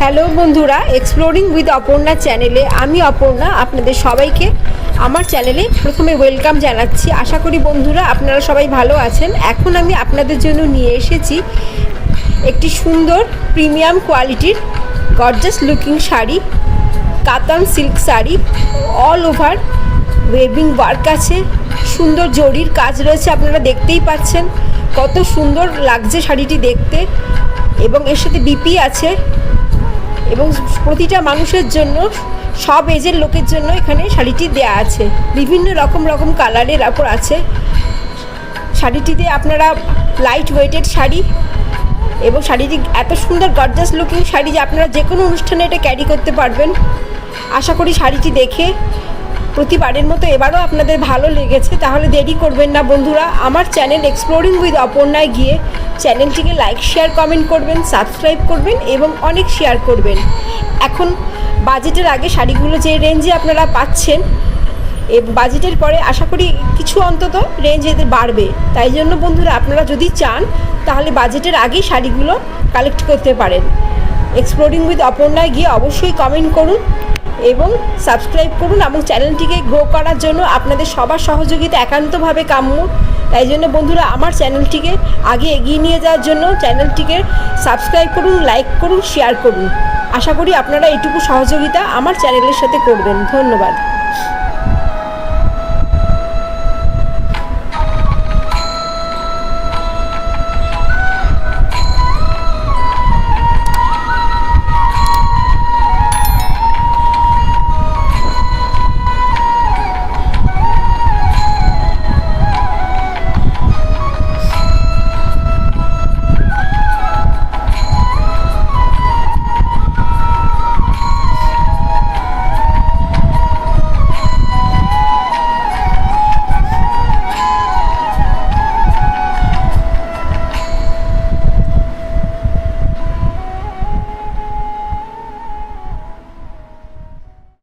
Hello বন্ধুরা, exploring with Aparna চ্যানেলে আমি অপর্ণা আপনাদের সবাইকে আমার চ্যানেলে প্রথমে ওয়েলকাম জানাচ্ছি। আশা করি বন্ধুরা আপনারা সবাই ভালো আছেন। এখন আমি আপনাদের জন্য নিয়ে এসেছি একটি সুন্দর প্রিমিয়াম কোয়ালিটির গর্জাস লুকিং শাড়ি, কাতান silk sari. All over waving work আছে, সুন্দর জরির কাজ রয়েছে, আপনারা দেখতেই পাচ্ছেন কত সুন্দর লাগছে শাড়িটি দেখতে। এবং এর সাথে বিপি আছে এবং প্রতিটা মানুষের জন্য, সব এজের লোকের জন্য এখানে শাড়িটি দেয়া আছে। বিভিন্ন রকম কালারের ওপর আছে শাড়িটিতে। আপনারা লাইট ওয়েটেড শাড়ি এবং শাড়িটি এত সুন্দর গর্জাস লুকিং শাড়ি যে আপনারা যে কোনো অনুষ্ঠানে এটা ক্যারি করতে পারবেন। আশা করি শাড়িটি দেখে প্রতিবারের মতো এবারও আপনাদের ভালো লেগেছে। তাহলে দেরি করবেন না বন্ধুরা, আমার চ্যানেল এক্সপ্লোরিং উইথ অপর্ণায় গিয়ে চ্যানেলটিকে লাইক শেয়ার কমেন্ট করবেন, সাবস্ক্রাইব করবেন এবং অনেক শেয়ার করবেন। এখন বাজেটের আগে শাড়িগুলো যে রেঞ্জে আপনারা পাচ্ছেন, বাজেটের পরে আশা করি কিছু অন্তত রেঞ্জ এদের বাড়বে। তাই জন্য বন্ধুরা আপনারা যদি চান তাহলে বাজেটের আগেই শাড়িগুলো কালেক্ট করতে পারেন। এক্সপ্লোরিং উইথ অপর্ণায় গিয়ে অবশ্যই কমেন্ট করুন এবং সাবস্ক্রাইব করুন এবং চ্যানেলটিকে গ্রো করার জন্য আপনাদের সবার সহযোগিতা একান্তভাবে কাম্য। তাই জন্য বন্ধুরা আমার চ্যানেলটিকে আগে এগিয়ে নিয়ে যাওয়ার জন্য চ্যানেলটিকে সাবস্ক্রাইব করুন, লাইক করুন, শেয়ার করুন। আশা করি আপনারা এইটুকু সহযোগিতা আমার চ্যানেলের সাথে করবেন। ধন্যবাদ।